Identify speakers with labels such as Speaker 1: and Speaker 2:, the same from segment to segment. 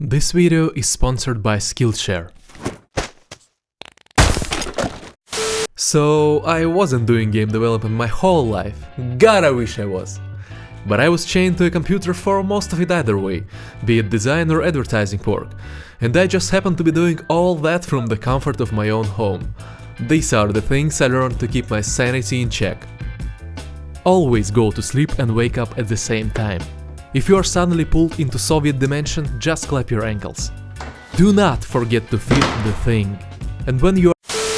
Speaker 1: This video is sponsored by Skillshare. So, I wasn't doing game development my whole life. God, I wish I was. But I was chained to a computer for most of it either way, be it design or advertising work. And I just happened to be doing all that from the comfort of my own home. These are the things I learned to keep my sanity in check. Always go to sleep and wake up at the same time. If you are suddenly pulled into Soviet dimension, just clap your ankles. Do not forget to feed the thing. And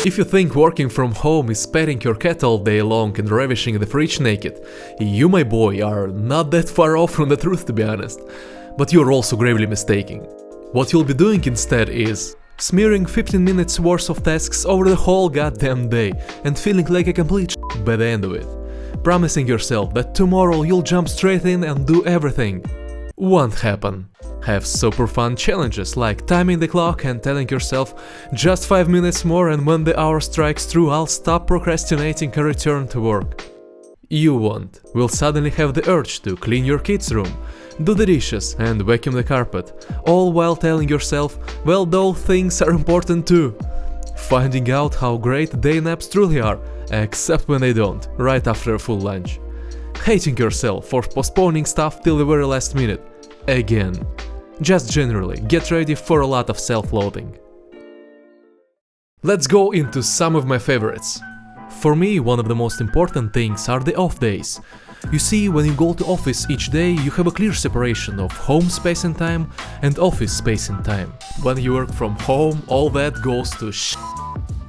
Speaker 1: if you think working from home is petting your cat all day long and ravishing the fridge naked, you, my boy, are not that far off from the truth, to be honest. But you're also gravely mistaken. What you'll be doing instead is smearing 15 minutes worth of tasks over the whole goddamn day and feeling like a complete shit by the end of it. Promising yourself that tomorrow you'll jump straight in and do everything. Won't happen. Have super fun challenges like timing the clock and telling yourself just 5 minutes more, and when the hour strikes through I'll stop procrastinating and return to work. You won't. Will suddenly have the urge to clean your kids' room, do the dishes and vacuum the carpet, all while telling yourself, well, those things are important too. Finding out how great day naps truly are, except when they don't, right after a full lunch. Hating yourself for postponing stuff till the very last minute. Again. Just generally, get ready for a lot of self-loathing. Let's go into some of my favorites. For me, one of the most important things are the off days. You see, when you go to office each day, you have a clear separation of home space and time and office space and time. When you work from home, all that goes to shit.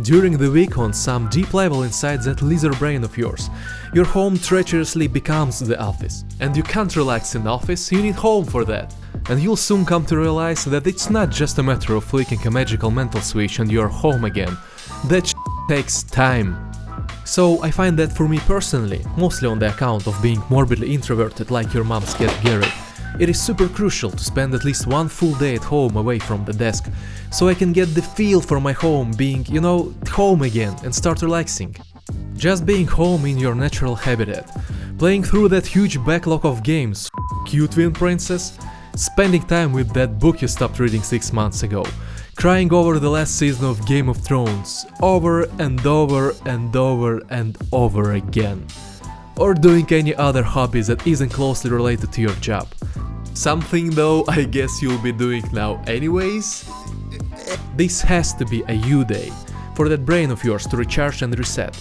Speaker 1: During the week, on some deep level inside that lizard brain of yours, your home treacherously becomes the office. And you can't relax in office, you need home for that. And you'll soon come to realize that it's not just a matter of flicking a magical mental switch and you're home again. That shit takes time. So I find that for me personally, mostly on the account of being morbidly introverted like your mom's cat Gary, it is super crucial to spend at least one full day at home away from the desk, so I can get the feel for my home being, home again and start relaxing. Just being home in your natural habitat, playing through that huge backlog of games, you twin princess, spending time with that book you stopped reading 6 months ago, crying over the last season of Game of Thrones, over and over and over and over again. Or doing any other hobby that isn't closely related to your job. Something though I guess you'll be doing now anyways. This has to be a you day, for that brain of yours to recharge and reset.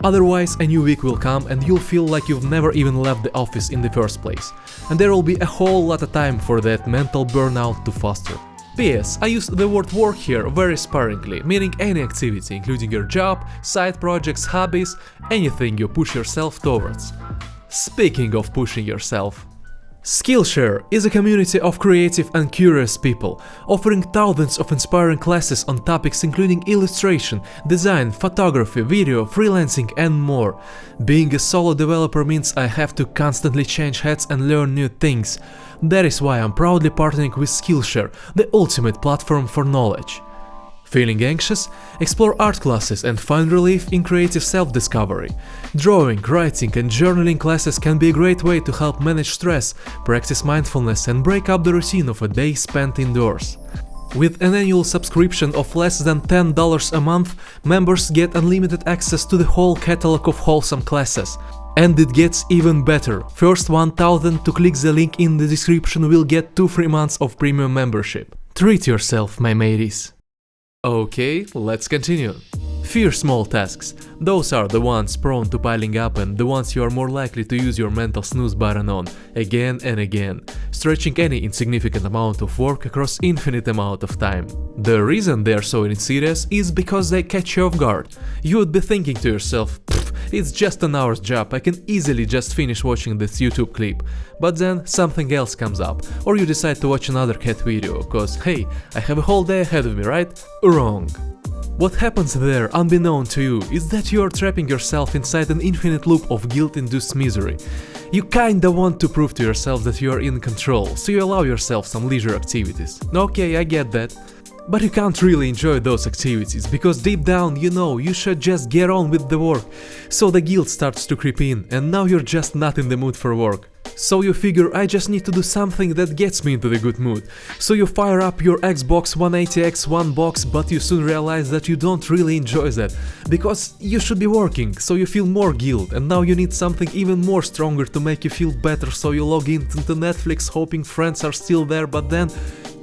Speaker 1: Otherwise a new week will come and you'll feel like you've never even left the office in the first place. And there will be a whole lot of time for that mental burnout to foster. P.S. I use the word work here very sparingly, meaning any activity, including your job, side projects, hobbies, anything you push yourself towards. Speaking of pushing yourself, Skillshare is a community of creative and curious people, offering thousands of inspiring classes on topics including illustration, design, photography, video, freelancing and more. Being a solo developer means I have to constantly change hats and learn new things. That is why I'm proudly partnering with Skillshare, the ultimate platform for knowledge. Feeling anxious? Explore art classes and find relief in creative self-discovery. Drawing, writing and journaling classes can be a great way to help manage stress, practice mindfulness and break up the routine of a day spent indoors. With an annual subscription of less than $10 a month, members get unlimited access to the whole catalog of wholesome classes. And it gets even better. First 1,000 to click the link in the description will get 2 free months of premium membership. Treat yourself, my mateys. Okay, let's continue. Fear small tasks. Those are the ones prone to piling up and the ones you are more likely to use your mental snooze button on, again and again, stretching any insignificant amount of work across infinite amount of time. The reason they are so insidious is because they catch you off guard. You would be thinking to yourself, it's just an hour's job, I can easily just finish watching this YouTube clip. But then something else comes up, or you decide to watch another cat video, cause hey, I have a whole day ahead of me, right? Wrong. What happens there, unbeknown to you, is that you are trapping yourself inside an infinite loop of guilt-induced misery. You kinda want to prove to yourself that you are in control, so you allow yourself some leisure activities. Okay, I get that. But you can't really enjoy those activities, because deep down you know you should just get on with the work. So the guilt starts to creep in, and now you're just not in the mood for work. So you figure I just need to do something that gets me into the good mood. So you fire up your Xbox 180X One box, but you soon realize that you don't really enjoy that, because you should be working, so you feel more guilt, and now you need something even more stronger to make you feel better, so you log into Netflix hoping friends are still there, but then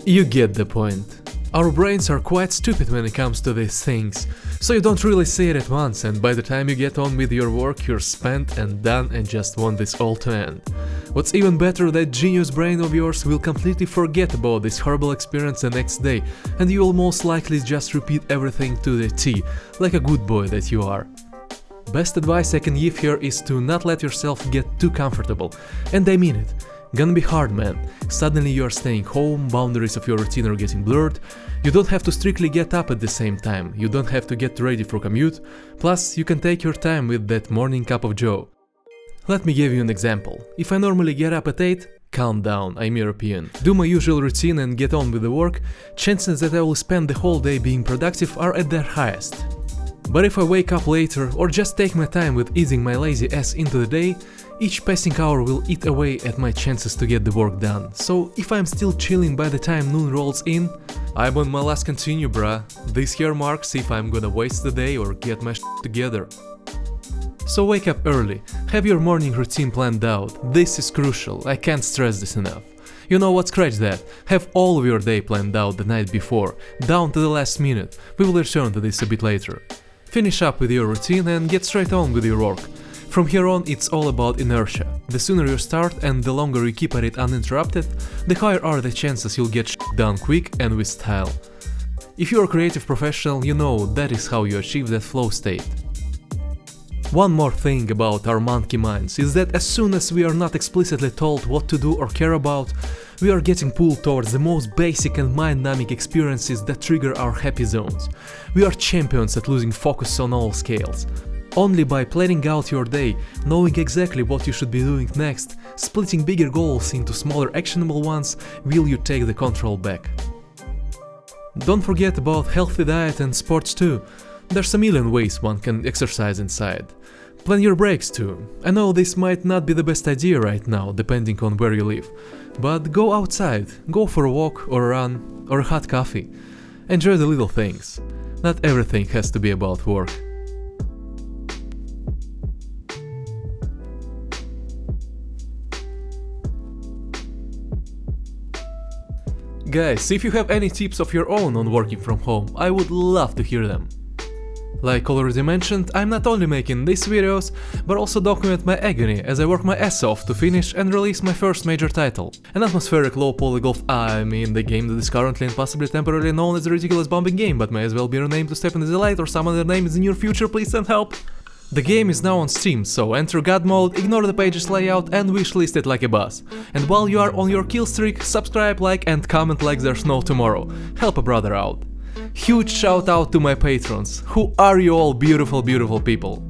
Speaker 1: you get the point. Our brains are quite stupid when it comes to these things, so you don't really see it at once, and by the time you get on with your work, you're spent and done and just want this all to end. What's even better, that genius brain of yours will completely forget about this horrible experience the next day, and you will most likely just repeat everything to the T, like a good boy that you are. Best advice I can give here is to not let yourself get too comfortable, and I mean it. Gonna be hard, man. Suddenly you're staying home, boundaries of your routine are getting blurred, you don't have to strictly get up at the same time, you don't have to get ready for commute, plus you can take your time with that morning cup of joe. Let me give you an example. If I normally get up at 8, calm down, I'm European, do my usual routine and get on with the work, chances that I will spend the whole day being productive are at their highest. But if I wake up later or just take my time with easing my lazy ass into the day, each passing hour will eat away at my chances to get the work done. So if I'm still chilling by the time noon rolls in, I'm on my last continue, bruh. This here marks if I'm gonna waste the day or get my shit together. So wake up early, have your morning routine planned out, this is crucial, I can't stress this enough. You know what, scratch that, have all of your day planned out the night before, down to the last minute, we will return to this a bit later. Finish up with your routine and get straight on with your work. From here on, it's all about inertia. The sooner you start and the longer you keep at it uninterrupted, the higher are the chances you'll get shit done quick and with style. If you're a creative professional, you know that is how you achieve that flow state. One more thing about our monkey minds is that as soon as we are not explicitly told what to do or care about, we are getting pulled towards the most basic and mind-numbing experiences that trigger our happy zones. We are champions at losing focus on all scales. Only by planning out your day, knowing exactly what you should be doing next, splitting bigger goals into smaller actionable ones, will you take the control back. Don't forget about healthy diet and sports too. There's a million ways one can exercise inside. Plan your breaks too. I know this might not be the best idea right now, depending on where you live, but go outside, go for a walk or a run or a hot coffee. Enjoy the little things. Not everything has to be about work. Guys, if you have any tips of your own on working from home, I would love to hear them. Like already mentioned, I'm not only making these videos, but also document my agony as I work my ass off to finish and release my first major title. An atmospheric low poly golf, I mean the game that is currently and possibly temporarily known as a ridiculous bombing game, but may as well be renamed to Step into the Light or some other name in the near future, please send help. The game is now on Steam, so enter God mode, ignore the page's layout and wishlist it like a boss. And while you are on your kill streak, subscribe, like and comment like there's no tomorrow. Help a brother out. Huge shout out to my patrons, who are you all beautiful, beautiful people.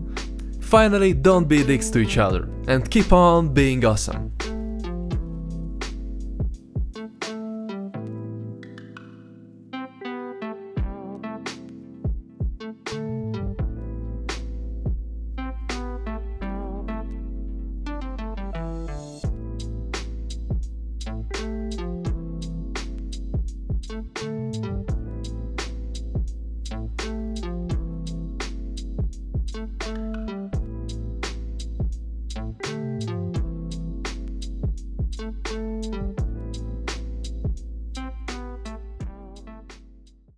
Speaker 1: Finally, don't be dicks to each other, and keep on being awesome.